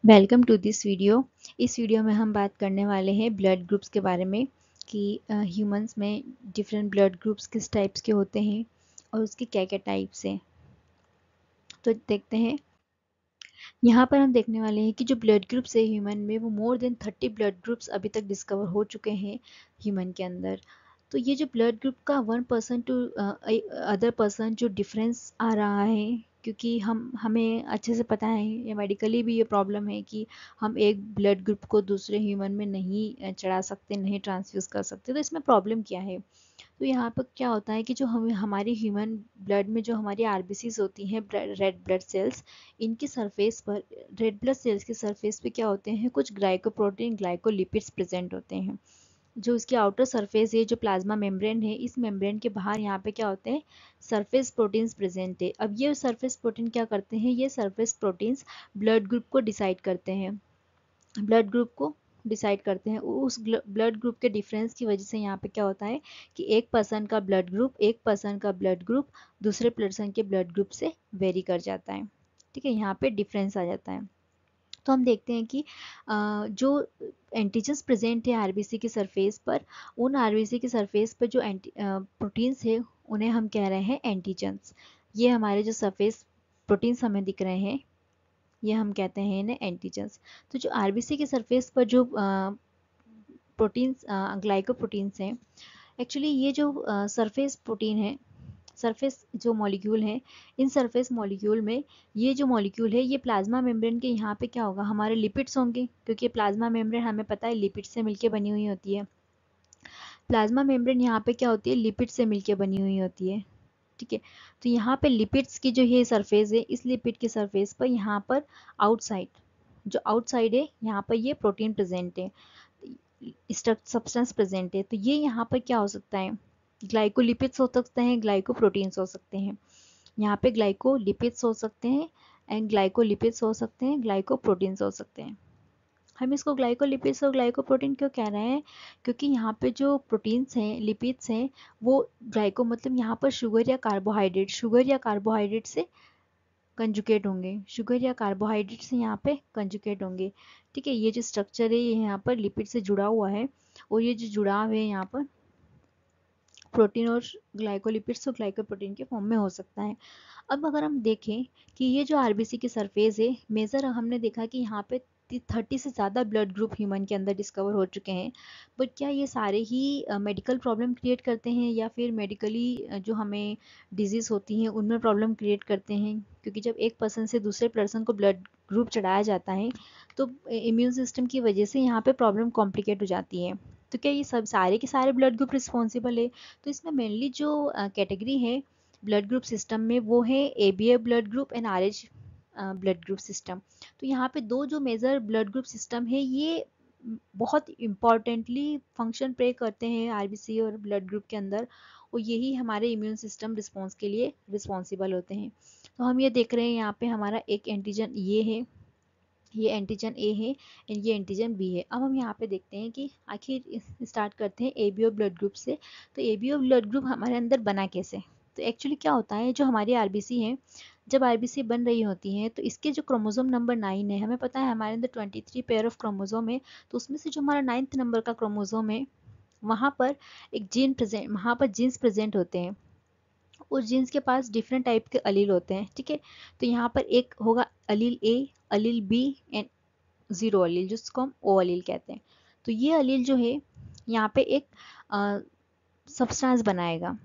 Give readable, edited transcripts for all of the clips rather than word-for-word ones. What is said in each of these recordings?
Welcome to this video. इस video में हम बात करने वाले हैं ब्लड ग्रुप्स के बारे में कि ह्यूमंस में डिफरेंट ब्लड ग्रुप्स किस टाइप्स के होते हैं और उसके क्या क्या टाइप्स हैं। तो देखते हैं। यहाँ पर हम देखने वाले हैं कि जो ब्लड ग्रुप्स है ह्यूमन में, वो मोर देन 30 ब्लड ग्रुप्स अभी तक डिस्कवर हो चुके हैं ह्यूमन के अंदर। तो ये जो ब्लड ग्रुप का 1% टू अदर पर्सन जो डिफरेंस आ रहा है, क्योंकि हमें अच्छे से पता है या मेडिकली भी ये प्रॉब्लम है कि हम एक ब्लड ग्रुप को दूसरे ह्यूमन में नहीं चढ़ा सकते, नहीं ट्रांसफ्यूज़ कर सकते। तो इसमें प्रॉब्लम क्या है? तो यहाँ पर क्या होता है कि जो हम हमारी ह्यूमन ब्लड में जो हमारी आरबीसीज होती हैं, रेड ब्लड सेल्स, इनकी सरफेस पर, रेड ब्लड सेल्स के सरफेस पे क्या होते हैं, कुछ ग्लाइकोप्रोटीन, ग्लाइकोलिपिड्स प्रेजेंट होते हैं। जो इसकी आउटर सरफेस है, जो प्लाज्मा मेम्ब्रेन है, इस मेम्ब्रेन के बाहर यहाँ पे क्या होते हैं, सरफेस प्रोटीन्स प्रेजेंट है। अब ये सरफेस प्रोटीन क्या करते हैं, ये सरफेस प्रोटीन्स ब्लड ग्रुप को डिसाइड करते हैं, ब्लड ग्रुप को डिसाइड करते हैं। उस ब्लड ग्रुप के डिफरेंस की वजह से यहाँ पे क्या होता है कि एक पर्सन का ब्लड ग्रुप दूसरे पर्सन के ब्लड ग्रुप से वेरी कर जाता है। ठीक है, यहाँ पे डिफरेंस आ जाता है। तो हम देखते हैं कि जो एंटीजन्स प्रेजेंट है आरबीसी की सरफेस पर, उन आरबीसी की सरफेस पर जो प्रोटीन्स है, उन्हें हम कह रहे हैं एंटीजन्स। ये हमारे जो सरफेस प्रोटीन्स हमें दिख रहे हैं, ये हम कहते हैं इन्हें एंटीजन्स। तो जो आरबीसी के सरफेस पर जो प्रोटीन्स, ग्लाइकोप्रोटीन्स हैं, एक्चुअली ये जो सरफेस प्रोटीन है, सरफेस जो मॉलिक्यूल है, इन सरफेस मॉलिक्यूल में ये जो मॉलिक्यूल है, ये प्लाज्मा मेम्ब्रेन के यहाँ पे क्या होगा, हमारे लिपिड्स होंगे, क्योंकि प्लाज्मा मेम्ब्रेन हमें पता है लिपिड से मिलके बनी हुई होती है। प्लाज्मा मेम्ब्रेन यहाँ पे क्या होती है, लिपिड से मिलके बनी हुई होती है। ठीक है, तो यहाँ पे लिपिड्स की जो ये सरफेस है, इस लिपिड की सरफेस पर यहाँ पर आउटसाइड, जो आउटसाइड है, यहाँ पर ये प्रोटीन प्रेजेंट है, सब्सटेंस प्रेजेंट है। तो ये यहाँ पर क्या हो सकता है, ग्लाइकोलिपिड्स हो सकते हैं, ग्लाइकोप्रोटीन्स हो सकते हैं। यहाँ पे ग्लाइकोलिपिड्स हो सकते हैं एंड ग्लाइकोलिपिड्स हो सकते हैं, ग्लाइकोप्रोटीन्स हो सकते हैं। हम इसको ग्लाइकोलिपिड्स और ग्लाइकोप्रोटीन क्यों कह रहे हैं, क्योंकि यहाँ पे जो प्रोटीन्स हैं, लिपिड्स हैं, वो ग्लाइको मतलब यहाँ पर शुगर या कार्बोहाइड्रेट से कंजुकेट होंगे, शुगर या कार्बोहाइड्रेट से यहाँ पे कंजुकेट होंगे। ठीक है, ये जो स्ट्रक्चर है, ये यहाँ पर लिपिड से जुड़ा हुआ है, और ये जो जुड़ाव है यहाँ पर प्रोटीन और ग्लाइकोलिपिड्स और ग्लाइकोप्रोटीन के फॉर्म में हो सकता है। अब अगर हम देखें कि ये जो आरबीसी की सरफेस है, मेजर हमने देखा कि यहाँ पे 30 से ज़्यादा ब्लड ग्रुप ह्यूमन के अंदर डिस्कवर हो चुके हैं। बट क्या ये सारे ही मेडिकल प्रॉब्लम क्रिएट करते हैं, या फिर मेडिकली जो हमें डिजीज़ होती हैं उनमें प्रॉब्लम क्रिएट करते हैं? क्योंकि जब एक पर्सन से दूसरे पर्सन को ब्लड ग्रुप चढ़ाया जाता है, तो इम्यून सिस्टम की वजह से यहाँ पे प्रॉब्लम कॉम्प्लिकेट हो जाती है। तो क्या ये सब सारे के सारे ब्लड ग्रुप रिस्पॉन्सिबल है? तो इसमें मेनली जो कैटेगरी है ब्लड ग्रुप सिस्टम में, वो है ABA blood group and RH blood group system. तो यहाँ पे दो जो मेजर ब्लड ग्रुप सिस्टम है, ये बहुत इम्पॉर्टेंटली फंक्शन प्ले करते हैं आरबीसी और ब्लड ग्रुप के अंदर, और यही हमारे इम्यून सिस्टम रिस्पॉन्स के लिए रिस्पॉन्सिबल होते हैं। तो हम ये देख रहे हैं यहाँ पे हमारा एक एंटीजन ये है, ये एंटीजन ए है, ये एंटीजन बी है। अब हम यहाँ पे देखते हैं कि आखिर स्टार्ट करते हैं एबीओ ब्लड ग्रुप से। तो एबीओ ब्लड ग्रुप हमारे अंदर बना कैसे? तो एक्चुअली क्या होता है, जो हमारी आरबीसी है, जब आरबीसी बन रही होती हैं, तो इसके जो क्रोमोसोम नंबर 9 है, हमें पता है हमारे अंदर 23 पेयर ऑफ क्रोमोसोम है। तो उसमें से जो हमारा 9th नंबर का क्रोमोसोम है, वहाँ पर एक जीन प्रेजेंट, वहाँ पर जीन्स प्रेजेंट होते हैं। उस जीन्स के पास डिफरेंट टाइप के अलील होते हैं। ठीक है, तो यहाँ पर एक होगा अलील ए, अलील बी एंड जीरो अलील, जिसको हम ओ अलील कहते हैं। तो ये अलील जो है, यहाँ पे एक सब्सटेंस बनाएगा।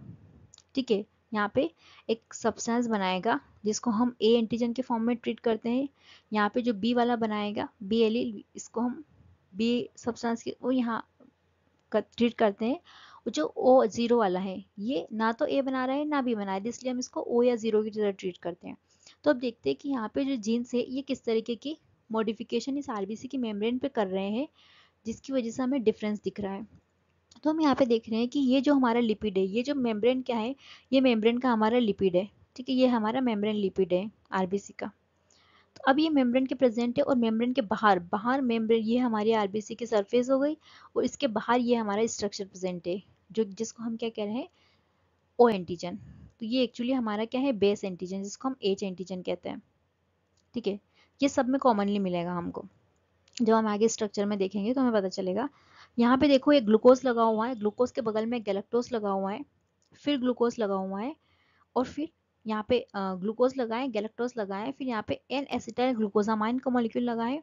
ठीक है, यहाँ पे एक सब्सटेंस बनाएगा जिसको हम ए एंटीजन के फॉर्म में ट्रीट करते हैं। यहाँ पे जो बी वाला बनाएगा, बी एलील, इसको हम बी सब्सटेंस के वो यहाँ ट्रीट करते हैं। और जो ओ जीरो वाला है, ये ना तो ए बना रहा है ना बी बना रहा है, इसलिए हम इसको ओ या जीरो की तरह ट्रीट करते हैं। तो अब देखते हैं कि यहाँ पे जो जीन्स है, ये किस तरीके की मॉडिफिकेशन इस आरबीसी की मेम्ब्रेन पे कर रहे हैं, जिसकी वजह से हमें डिफरेंस दिख रहा है। तो हम यहाँ पे देख रहे हैं कि ये जो हमारा लिपिड है, ये जो मेम्ब्रेन क्या है, ये मेम्ब्रेन का हमारा लिपिड है। ठीक है, ये हमारा मेम्ब्रेन लिपिड है आरबीसी का। तो अब ये मेम्ब्रेन के प्रेजेंट है, और मेम्ब्रेन के बाहर, मेम्ब्रेन, ये हमारी आरबीसी की सरफेस हो गई, और इसके बाहर ये हमारा स्ट्रक्चर प्रेजेंट है, जो जिसको हम क्या कह रहे हैं, ओ एंटीजन। तो ये एक्चुअली हमारा क्या है, बेस एंटीजन, जिसको हम एच एंटीजन कहते हैं। ठीक है, ये सब में कॉमनली मिलेगा हमको। जब हम आगे स्ट्रक्चर में देखेंगे तो हमें पता चलेगा। यहाँ पे देखो एक ग्लूकोज लगा हुआ है, ग्लूकोज के बगल में गैलेक्टोज लगा हुआ है, फिर ग्लूकोज लगा हुआ है, और फिर यहाँ पे ग्लूकोज लगा है, गैलेक्टोज लगा है, फिर यहाँ पे एन एसिटाइल ग्लूकोजामाइन का मॉलिक्यूल लगा है,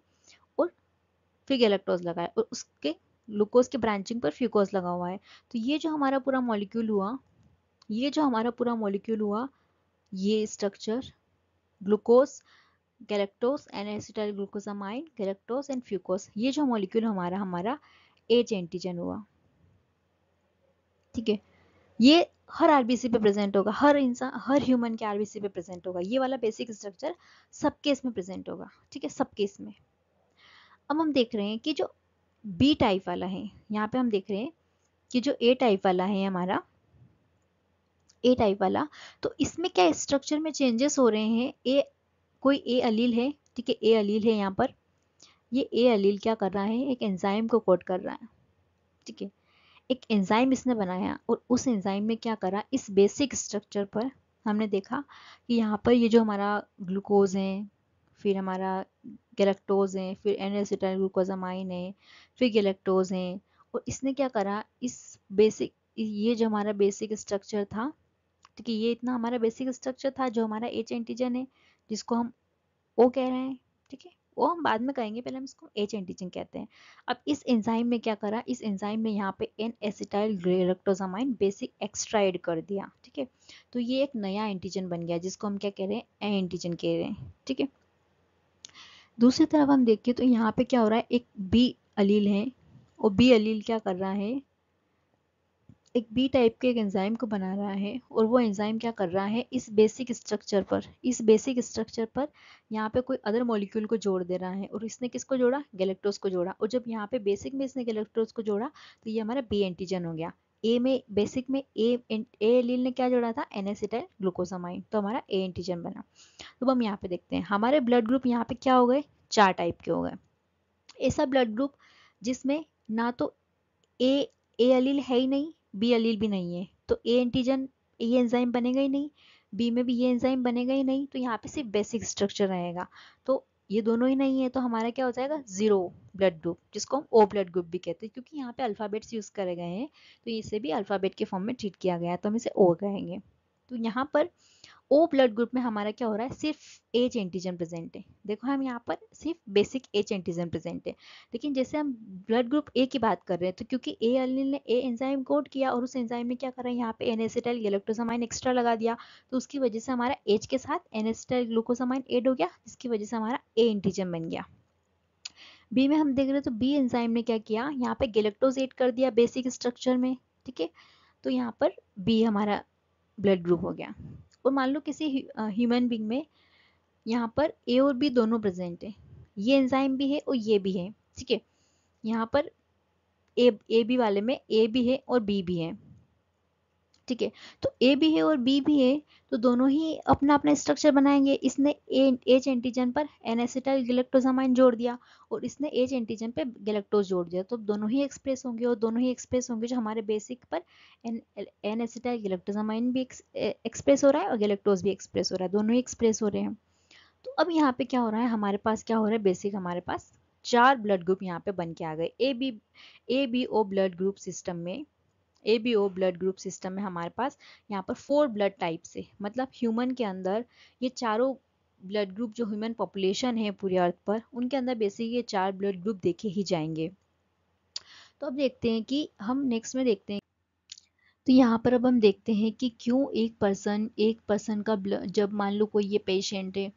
और फिर गैलेक्टोज लगा है, और उसके ग्लूकोज के ब्रांचिंग पर फ्यूकोज लगा हुआ है। तो ये जो हमारा पूरा मॉलिक्यूल हुआ, ये structure glucose, galactose, N acetyl glucosamine, galactose and fucose, ये जो मॉलिक्यूल हमारा एच एंटीजन हुआ। ठीक है, ये हर आरबीसी पे प्रेजेंट होगा, हर इंसान, हर ह्यूमन के आरबीसी पे प्रेजेंट होगा। ये वाला बेसिक स्ट्रक्चर सब केस में प्रेजेंट होगा। ठीक है, सब केस में। अब हम देख रहे हैं कि जो बी टाइप वाला है, यहाँ पे हम देख रहे हैं कि जो ए टाइप वाला है हमारा, ए टाइप वाला, तो इसमें क्या स्ट्रक्चर में चेंजेस हो रहे हैं। कोई ए अलील है, ठीक है, ए अलील है यहाँ पर। ये ए अलील क्या कर रहा है, एक एंजाइम को कोड कर रहा है। ठीक है, एक एंजाइम इसने बनाया, और उस एंजाइम में क्या करा, इस बेसिक स्ट्रक्चर पर हमने देखा कि यहाँ पर ये जो हमारा ग्लूकोज है, फिर हमारा गैलेक्टोज है, फिर एन एसिटाइल ग्लूकोजामाइन है, फिर गैलेक्टोज है, और इसने क्या करा, इस बेसिक, ये जो हमारा बेसिक स्ट्रक्चर था, ठीक है, ये इतना हमारा बेसिक स्ट्रक्चर था जो हमारा एच एंटीजन है, जिसको हम ओ कह रहे हैं। ठीक है, वो हम बाद में कहेंगे, पहले हम इसको एच एंटीजन कहते हैं। अब इस एंजाइम में क्या करा, इस एंजाइम में यहाँ पे N acetyl galactosamine basic extra add कर दिया। ठीक है, तो ये एक नया एंटीजन बन गया, जिसको हम क्या कह रहे हैं, ए एंटीजन कह रहे हैं। ठीक है, दूसरी तरफ हम देखें तो यहाँ पे क्या हो रहा है, एक बी अलील है, और बी अलील क्या कर रहा है, एक बी टाइप के एक एंजाइम को बना रहा है, और वो एंजाइम क्या कर रहा है, इस बेसिक स्ट्रक्चर पर यहाँ पे कोई अदर मॉलिक्यूल को जोड़ दे रहा है। और इसने किसको जोड़ा, गैलेक्टोज को जोड़ा। और जब यहाँ पे बेसिक में इसने गैलेक्टोज को जोड़ा, तो ये हमारा बी एंटीजन हो गया। ए में, बेसिक में ए एलील ने क्या जोड़ा था, एन एसिटाइल ग्लूकोसामाइन, तो हमारा ए एंटीजन बना। तो हम यहाँ पे देखते हैं हमारे ब्लड ग्रुप यहाँ पे क्या हो गए, 4 टाइप के हो गए। ऐसा ब्लड ग्रुप जिसमें ना तो ए ए अलील है ही नहीं, बी अलील भी नहीं है, तो ए एंटीजन, ये एंजाइम बनेगा ही नहीं, बी में भी ये एंजाइम बनेगा ही नहीं, तो यहाँ पे सिर्फ बेसिक स्ट्रक्चर रहेगा। तो ये दोनों ही नहीं है, तो हमारा क्या हो जाएगा, जीरो ब्लड ग्रुप, जिसको हम ओ ब्लड ग्रुप भी कहते हैं, क्योंकि यहाँ पे अल्फाबेट्स यूज करे गए हैं, तो इसे भी अल्फाबेट के फॉर्म में ट्रीट किया गया है, तो हम इसे ओ कहेंगे। तो यहाँ पर ओ ब्लड ग्रुप में हमारा क्या हो रहा है, सिर्फ एच एंटीजन प्रेजेंट है। देखो हम यहाँ पर सिर्फ बेसिक एच एंटीजन प्रेजेंट है। लेकिन जैसे हम ब्लड ग्रुप ए की बात कर रहे हैं, तो क्योंकि ए अलील ने ए एंजाइम कोड किया, और उस एंजाइम में क्या कर रहा है, यहाँ पे एन एसिटाइल गैलेक्टोसामाइन एक्स्ट्रा लगा दिया, तो उसकी वजह से हमारा एच के साथ एन एसिटाइल ग्लूकोसामाइन ऐड हो गया, जिसकी वजह से हमारा ए एंटीजन बन गया। बी में हम देख रहे हैं, तो बी एंजाइम ने क्या किया, यहाँ पे गैलेक्टोज ऐड कर दिया बेसिक स्ट्रक्चर में। ठीक है, तो यहाँ पर बी हमारा ब्लड ग्रुप हो गया। और मान लो किसी ह्यूमन बींग में यहाँ पर ए और बी दोनों प्रेजेंट है, ये एंजाइम भी है और ये भी है। ठीक है, यहाँ पर ए बी वाले में ए भी है और बी भी है। ठीक है, तो ए भी है और बी भी है, तो दोनों ही अपना अपना स्ट्रक्चर बनाएंगे। इसने एच एंटीजन पर एन एसिटाइल गैलेक्टोजामाइन जोड़ दिया, और इसने एच एंटीजन पे गैलेक्टोज जोड़ दिया, तो दोनों ही एक्सप्रेस होंगे, और दोनों ही एक्सप्रेस होंगे जो हमारे बेसिक पर एन एसिटाइल गैलेक्टोजामाइन भी एक्सप्रेस हो रहा है, और गैलेक्टोज भी एक्सप्रेस हो रहा है, दोनों ही एक्सप्रेस हो रहे हैं। तो अब यहाँ पे क्या हो रहा है, हमारे पास क्या हो रहा है, बेसिक हमारे पास 4 ब्लड ग्रुप यहाँ पे बन के आ गए। A B O blood group system में, ABO ब्लड ग्रुप सिस्टम में हमारे पास यहाँ पर 4 ब्लड टाइप से, मतलब ह्यूमन के अंदर ये चारों ब्लड ग्रुप, जो ह्यूमन पॉपुलेशन है पूरे अर्थ पर, उनके अंदर बेसिक ये 4 ब्लड ग्रुप देखे ही जाएंगे। तो अब देखते हैं कि हम नेक्स्ट में देखते हैं, तो यहाँ पर अब हम देखते हैं कि क्यों एक पर्सन का जब मान लो कोई ये पेशेंट है,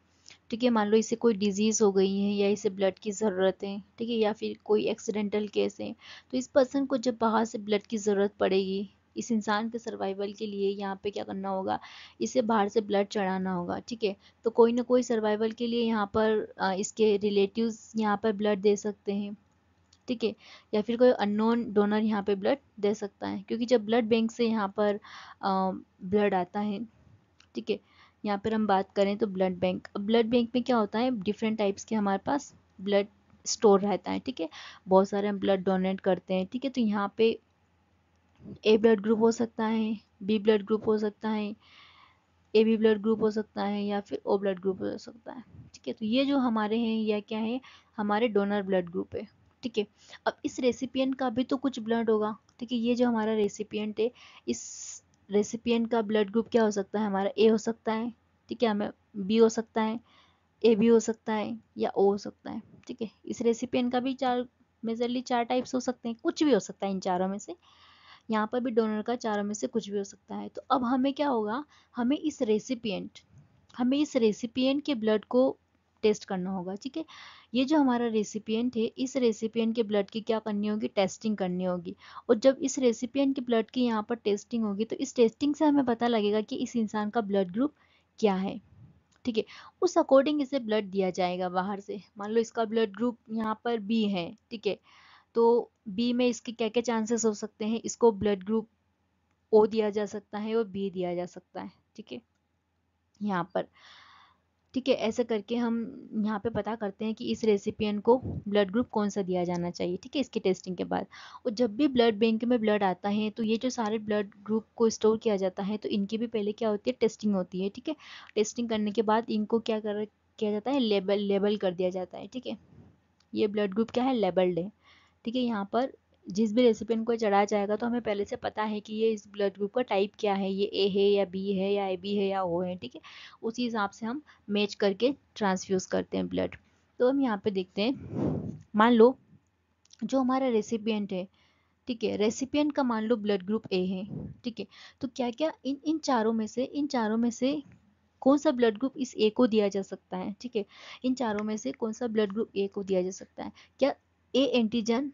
ठीक है, मान लो इसे कोई डिजीज हो गई है, या इसे ब्लड की ज़रूरत है, ठीक है, या फिर कोई एक्सीडेंटल केस है, तो इस पर्सन को जब बाहर से ब्लड की ज़रूरत पड़ेगी, इस इंसान के सर्वाइवल के लिए यहाँ पे क्या करना होगा, इसे बाहर से ब्लड चढ़ाना होगा। ठीक है, तो कोई ना कोई सर्वाइवल के लिए यहाँ पर इसके रिलेटिव्स यहाँ पर ब्लड दे सकते हैं। ठीक है, या फिर कोई अननोन डोनर यहाँ पे ब्लड दे सकता है, क्योंकि जब ब्लड बैंक से यहाँ पर ब्लड आता है, ठीक है, यहाँ पर हम बात करें तो ब्लड बैंक में क्या होता है, डिफरेंट टाइप्स के हमारे पास ब्लड स्टोर रहता है। ठीक है, बहुत सारे हम ब्लड डोनेट करते हैं। ठीक है, तो यहाँ पे ए ब्लड ग्रुप हो सकता है, बी ब्लड ग्रुप हो सकता है, ए बी ब्लड ग्रुप हो सकता है या फिर ओ ब्लड ग्रुप हो सकता है। ठीक है, तो ये जो हमारे हैं यह क्या है, हमारे डोनर ब्लड ग्रुप है। ठीक है, अब इस रेसिपिएंट का भी तो कुछ ब्लड होगा। ठीक है, ये जो हमारा रेसिपिएंट है, इस रेसिपिएंट का ब्लड ग्रुप क्या हो सकता है, हमारा ए हो सकता है। ठीक है, हमें बी हो सकता है, ए भी हो सकता है या ओ हो सकता है। ठीक है, इस रेसिपिएंट का भी चार, मेजरली चार टाइप्स हो सकते हैं, कुछ भी हो सकता है इन चारों में से। यहाँ पर भी डोनर का चारों में से कुछ भी हो सकता है। तो अब हमें क्या होगा, हमें इस रेसिपिएंट के ब्लड को टेस्ट करना होगा। ठीक है, ये जो हमारा रेसिपिएंट है, इस रेसिपिएंट के ब्लड की क्या करनी होगी, टेस्टिंग करनी होगी। और जब इस रेसिपिएंट के ब्लड की यहाँ पर टेस्टिंग होगी तो इस टेस्टिंग से हमें पता लगेगा कि इस इंसान का ब्लड ग्रुप क्या है। ठीक है, उस अकॉर्डिंग इसे ब्लड दिया जाएगा बाहर से। मान लो इसका ब्लड ग्रुप यहाँ पर बी है। ठीक है, तो बी में इसके क्या क्या चांसेस हो सकते हैं, इसको ब्लड ग्रुप ओ दिया जा सकता है और बी दिया जा सकता है। ठीक है, यहाँ पर। ठीक है, ऐसे करके हम यहाँ पे पता करते हैं कि इस रेसिपिएंट को ब्लड ग्रुप कौन सा दिया जाना चाहिए। ठीक है, इसकी टेस्टिंग के बाद। और जब भी ब्लड बैंक में ब्लड आता है तो ये जो सारे ब्लड ग्रुप को स्टोर किया जाता है तो इनकी भी पहले क्या होती है, टेस्टिंग होती है। ठीक है, टेस्टिंग करने के बाद इनको क्या किया जाता है, लेबल कर दिया जाता है। ठीक है, ये ब्लड ग्रुप क्या है, लेबल्ड है। ठीक है, यहाँ पर जिस भी रेसिपिएंट को चढ़ाया जाएगा तो हमें पहले से पता है कि ये इस ब्लड ग्रुप का टाइप क्या है, ये ए है या बी है या ए बी है या ओ है। ठीक है, उसी हिसाब से हम मैच करके ट्रांसफ्यूज करते हैं ब्लड। तो हम यहाँ पे देखते हैं, मान लो जो हमारा रेसिपिएंट है, ठीक है, रेसिपिएंट का मान लो ब्लड ग्रुप ए है। ठीक है, तो क्या क्या इन चारों में से कौन सा ब्लड ग्रुप इस ए को दिया जा सकता है। ठीक है, इन चारों में से कौन सा ब्लड ग्रुप ए को दिया जा सकता है। क्या ए एंटीजन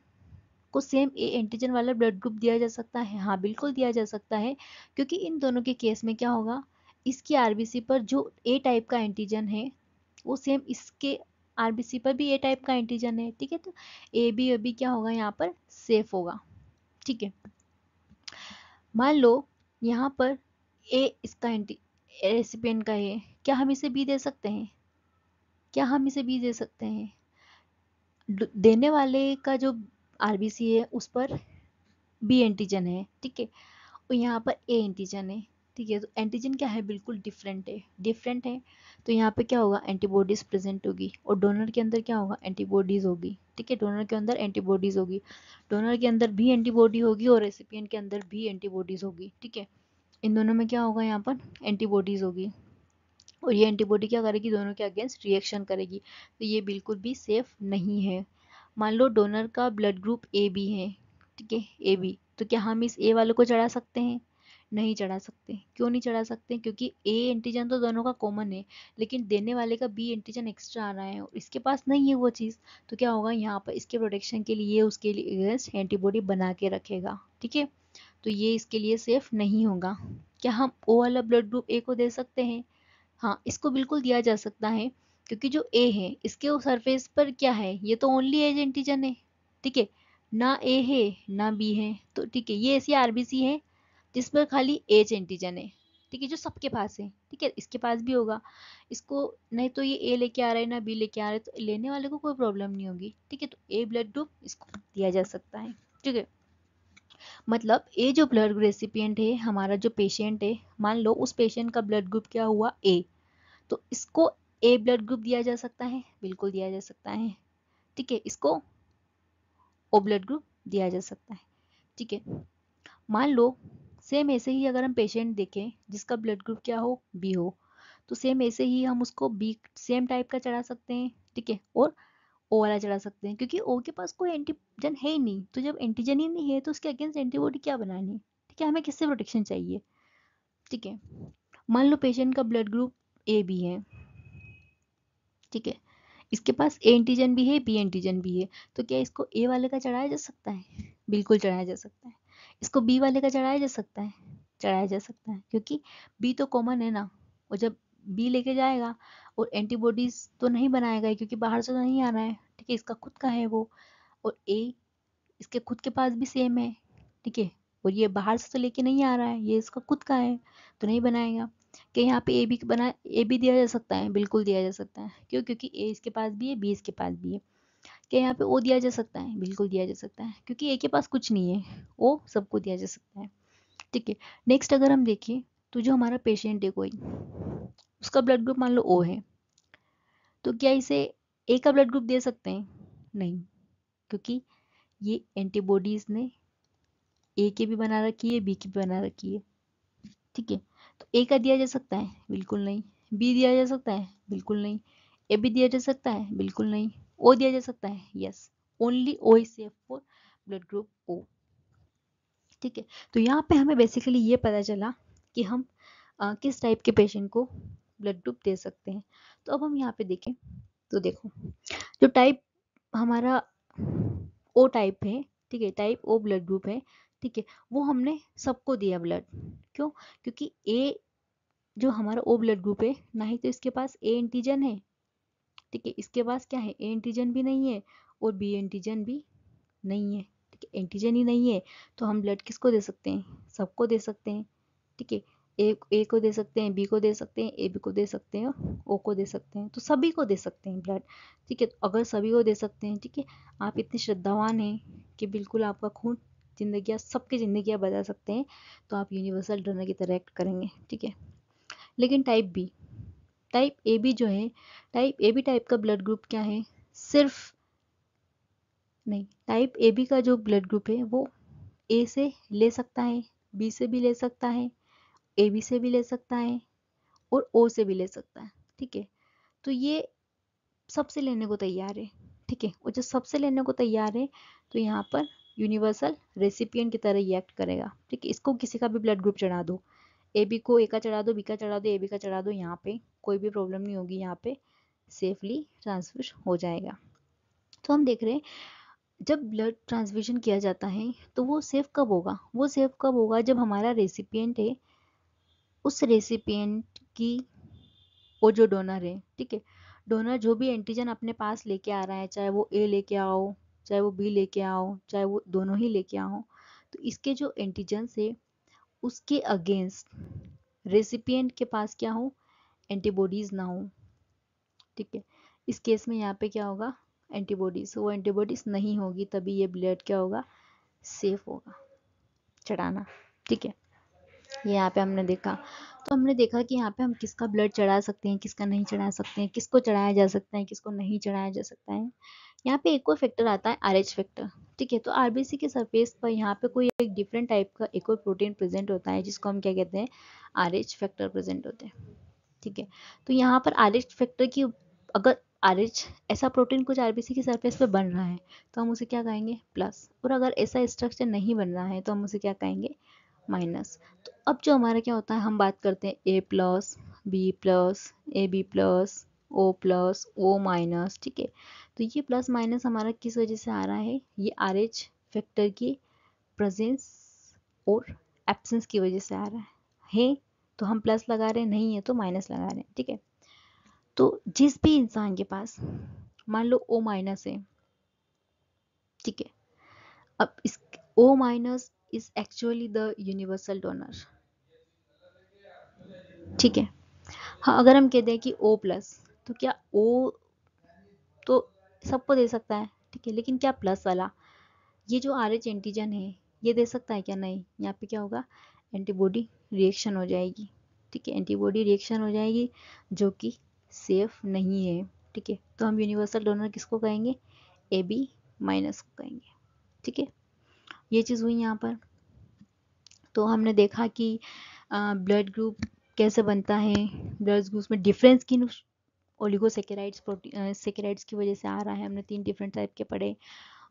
को सेम ए एंटीजन वाला ब्लड ग्रुप दिया जा सकता है, हाँ बिल्कुल दिया जा सकता है। क्योंकि इन दोनों के केस में क्या होगा, इसकी आरबीसी पर जो ए टाइप का एंटीजन है वो सेम इसके आरबीसी पर भी ए टाइप का एंटीजन है। ठीक है, तो ए बी क्या होगा, यहाँ पर सेफ होगा। ठीक है, मान लो यहाँ पर ए इसका एंटी रेसिपिएंट का है, क्या हम इसे बी दे सकते हैं, देने वाले का जो आरबीसी है उस पर बी एंटीजन है। ठीक है, और यहाँ पर ए एंटीजन है। ठीक है, तो एंटीजन क्या है, बिल्कुल डिफरेंट है। तो यहाँ पे क्या होगा, एंटीबॉडीज प्रेजेंट होगी और डोनर के अंदर क्या होगा, एंटीबॉडीज होगी। ठीक है, डोनर के अंदर एंटीबॉडीज होगी, डोनर के अंदर भी एंटीबॉडी होगी और रेसिपिएंट के अंदर भी एंटीबॉडीज होगी। ठीक है, इन दोनों में क्या होगा, यहाँ पर एंटीबॉडीज होगी और ये एंटीबॉडी क्या करेगी, दोनों के अगेंस्ट रिएक्शन करेगी। तो ये बिल्कुल भी सेफ नहीं है। मान लो डोनर का ब्लड ग्रुप ए बी है। ठीक है, ए बी, तो क्या हम इस ए वाले को चढ़ा सकते हैं, नहीं चढ़ा सकते। क्यों नहीं चढ़ा सकते, क्योंकि ए एंटीजन तो दोनों का कॉमन है, लेकिन देने वाले का बी एंटीजन एक्स्ट्रा आ रहा है और इसके पास नहीं है वो चीज़। तो क्या होगा, यहाँ पर इसके प्रोटेक्शन के लिए उसके लिए अगेंस्ट एंटीबॉडी बना के रखेगा। ठीक है, तो ये इसके लिए सेफ नहीं होगा। क्या हम ओ वाला ब्लड ग्रुप ए को दे सकते हैं, हाँ इसको बिल्कुल दिया जा सकता है। क्योंकि जो ए है इसके सरफेस पर क्या है, ये तो ओनली एज एंटीजन है। ठीक है, ना ए है ना बी है, तो ठीक है ये ऐसी आरबीसी है जिस पर खाली एच एंटीजन है। ठीक है, जो सबके पास है। ठीक है, इसके पास भी होगा, इसको नहीं तो ये ए लेके आ रहा है ना बी लेके आ रहा है, तो लेने वाले को कोई प्रॉब्लम नहीं होगी। ठीक है, तो ए ब्लड ग्रुप इसको दिया जा सकता है। ठीक है, मतलब ए जो ब्लड रेसिपिएंट है, हमारा जो पेशेंट है, मान लो उस पेशेंट का ब्लड ग्रुप क्या हुआ, ए, तो इसको ए ब्लड ग्रुप दिया जा सकता है, बिल्कुल दिया जा सकता है। ठीक है, इसको ओ ब्लड ग्रुप दिया जा सकता है। ठीक है, मान लो सेम ऐसे ही अगर हम पेशेंट देखें जिसका ब्लड ग्रुप क्या हो, बी हो, तो सेम ऐसे ही हम उसको बी सेम टाइप का चढ़ा सकते हैं। ठीक है, और ओ वाला चढ़ा सकते हैं, क्योंकि ओ के पास कोई एंटीजन है ही नहीं। तो जब एंटीजन ही नहीं है तो उसके अगेंस्ट एंटीबॉडी क्या बनानी। ठीक है, हमें किससे प्रोटेक्शन चाहिए। ठीक है, मान लो पेशेंट का ब्लड ग्रुप ए बी है। ठीक है, इसके पास ए एंटीजन भी है बी एंटीजन भी है, तो क्या इसको ए वाले का चढ़ाया जा सकता है, बिल्कुल चढ़ाया जा सकता है। इसको बी वाले का चढ़ाया जा सकता है, चढ़ाया जा सकता है, क्योंकि बी तो कॉमन है ना। और जब बी लेके जाएगा और एंटीबॉडीज तो नहीं बनाएगा क्योंकि बाहर से तो नहीं आ रहा है। ठीक है, इसका खुद का है वो, और ए इसके खुद के पास भी सेम है। ठीक है, और ये बाहर से तो लेके नहीं आ रहा है, ये इसका खुद का है तो नहीं बनाएगा। कि यहाँ पे ए भी दिया जा सकता है, बिल्कुल दिया जा सकता है। क्यों, क्योंकि ए इसके पास भी है बी इसके पास भी है। क्या यहाँ पे ओ दिया जा सकता है, बिल्कुल दिया जा सकता है, क्योंकि ए के पास कुछ नहीं है, ओ सबको दिया जा सकता है। ठीक है, नेक्स्ट अगर हम देखें तो जो हमारा पेशेंट है कोई, उसका ब्लड ग्रुप मान लो ओ है, तो क्या इसे ए का ब्लड ग्रुप दे सकते हैं? नहीं, क्योंकि ये एंटीबॉडीज ने ए की भी बना रखी है, बी की भी बना रखी है, ठीक है। तो ए का दिया जा सकता है? बिल्कुल नहीं। बी दिया जा सकता है? बिल्कुल नहीं। ए भी दिया जा सकता है? बिल्कुल नहीं। ओ दिया जा सकता है? Yes, only O is safe for blood group O, ठीक है। तो यहाँ पे हमें बेसिकली ये पता चला कि हम किस टाइप के पेशेंट को ब्लड ग्रुप दे सकते हैं। तो अब हम यहाँ पे देखें, तो देखो जो टाइप हमारा ओ टाइप है, ठीक है, टाइप ओ ब्लड ग्रुप है, ठीक है, वो हमने सबको दिया ब्लड। क्यों? क्योंकि ए जो हमारा ओ ब्लड ग्रुप है, ना ही तो इसके पास ए एंटीजन है, ठीक है, इसके पास क्या है, ए एंटीजन भी नहीं है और बी एंटीजन भी नहीं है, ठीक है, एंटीजन ही नहीं है, तो हम ब्लड किसको दे सकते हैं? सबको दे सकते हैं, ठीक है। ए को दे सकते हैं, बी को दे सकते हैं, ए बी को दे सकते हैं, ओ को दे सकते हैं, तो सभी को दे सकते हैं ब्लड, ठीक है। तो अगर सभी को दे सकते हैं, ठीक है, आप इतने श्रद्धावान हैं कि बिल्कुल आपका खून जिंदगियां, सबकी जिंदगियां बचा सकते हैं, तो आप यूनिवर्सल डोनर की तरह एक्ट करेंगे, ठीक है। लेकिन type B, type A B जो है, टाइप ए बी टाइप का ब्लड ग्रुप क्या है? सिर्फ नहीं, टाइप ए बी का जो ब्लड ग्रुप है वो ए से ले सकता है, बी से भी ले सकता है, ए बी से भी ले सकता है और ओ से भी ले सकता है, ठीक है। तो ये सबसे लेने को तैयार है, ठीक है, और जो सबसे लेने को तैयार है, तो यहाँ पर यूनिवर्सल रेसिपिएंट की तरह ही एक्ट करेगा, ठीक है। इसको किसी का भी ब्लड ग्रुप चढ़ा दो, ए बी को ए का चढ़ा दो, बी का चढ़ा दो, ए बी का चढ़ा दो, यहाँ पे कोई भी प्रॉब्लम नहीं होगी, यहाँ पे सेफली ट्रांसफर हो जाएगा। तो हम देख रहे हैं जब ब्लड ट्रांसफ्यूजन किया जाता है तो वो सेफ कब होगा? वो सेफ कब होगा जब हमारा रेसिपिएंट है, उस रेसिपिएंट की, वो जो डोनर है, ठीक है, डोनर जो भी एंटीजन अपने पास लेके आ रहा है, चाहे वो ए लेके आओ, चाहे वो बी लेके आओ, चाहे वो दोनों ही लेके आओ, तो इसके जो एंटीजन है उसके अगेंस्ट रेसिपिएंट के पास क्या हो? एंटीबॉडीज ना हो, ठीक है। इस केस में यहाँ पे क्या होगा? एंटीबॉडीज, वो एंटीबॉडीज नहीं होगी, तभी ये ब्लड क्या होगा? सेफ होगा चढ़ाना, ठीक है। ये यहाँ पे हमने देखा, तो हमने देखा कि यहाँ पे हम किसका ब्लड चढ़ा सकते हैं, किसका नहीं चढ़ा सकते हैं, किसको चढ़ाया जा सकता है, किसको नहीं चढ़ाया जा सकता है। यहाँ पे एक और फैक्टर आता है, RH फैक्टर, ठीक है। तो आरबीसी के सरफेस पर यहाँ पे कोई एक डिफरेंट टाइप का एक और प्रोटीन प्रेजेंट होता है, जिसको हम क्या कहते हैं? RH फैक्टर प्रेजेंट होते हैं, ठीक है। तो यहाँ पर RH फैक्टर की, अगर RH ऐसा प्रोटीन कुछ आरबीसी की सरफेस पे बन रहा है, तो हम उसे क्या कहेंगे? प्लस। और अगर ऐसा स्ट्रक्चर नहीं बन रहा है, तो हम उसे क्या कहेंगे? माइनस। तो अब जो हमारा क्या होता है, हम बात करते हैं A plus, B plus, A B plus, O plus, O minus, ठीक है। तो ये प्लस माइनस हमारा किस वजह से आ रहा है? ये RH फैक्टर की प्रेजेंस और एब्सेंस की वजह से आ रहा है तो हम प्लस लगा रहे हैं, नहीं है तो माइनस लगा रहे हैं, ठीक है। तो जिस भी इंसान के पास मान लो O माइनस है, ठीक है, अब इस O minus is actually the universal donor, ठीक है। हाँ, अगर हम कहते हैं कि O प्लस, तो क्या O तो सबको दे सकता है, ठीक है, लेकिन क्या प्लस वाला, ये जो RH एंटीजन है, ये दे सकता है क्या? नहीं। यहाँ पे क्या होगा? एंटीबॉडी रिएक्शन हो जाएगी, ठीक है, एंटीबॉडी रिएक्शन हो जाएगी, जो कि सेफ नहीं है, ठीक है। तो हम यूनिवर्सल डोनर किसको कहेंगे? AB माइनस को कहेंगे, ठीक है। ये चीज़ हुई यहाँ पर। तो हमने देखा कि ब्लड ग्रुप कैसे बनता है, ब्लड ग्रुप में डिफरेंस किन ओलिगोसेकेराइड्स प्रोटीन सेकेराइड्स की वजह से आ रहा है, हमने 3 डिफरेंट टाइप के पढ़े।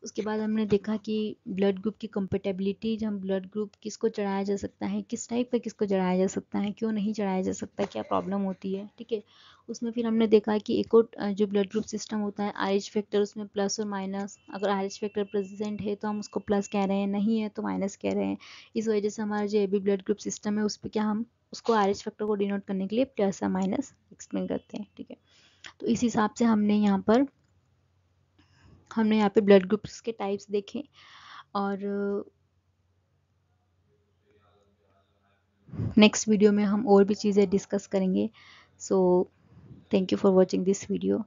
उसके बाद हमने देखा कि ब्लड ग्रुप की कंपेटेबिलिटी, जब हम ब्लड ग्रुप किसको चढ़ाया जा सकता है, किस टाइप का किसको चढ़ाया जा सकता है, क्यों नहीं चढ़ाया जा सकता, क्या प्रॉब्लम होती है, ठीक है। उसमें फिर हमने देखा कि एक और जो ब्लड ग्रुप सिस्टम होता है, RH फैक्टर, उसमें प्लस और माइनस, अगर RH फैक्टर प्रेजेंट है तो हम उसको प्लस कह रहे हैं, नहीं है तो माइनस कह रहे हैं। इस वजह से हमारा जो AB ब्लड ग्रुप सिस्टम है उस पर क्या हम उसको RH फैक्टर को डिनोट करने के लिए प्लस या माइनस एक्सप्लेन करते हैं, ठीक है। तो इस हिसाब से हमने यहाँ पे ब्लड ग्रुप्स के टाइप्स देखे, और नेक्स्ट वीडियो में हम और भी चीज़ें डिस्कस करेंगे। So thank you for watching this video.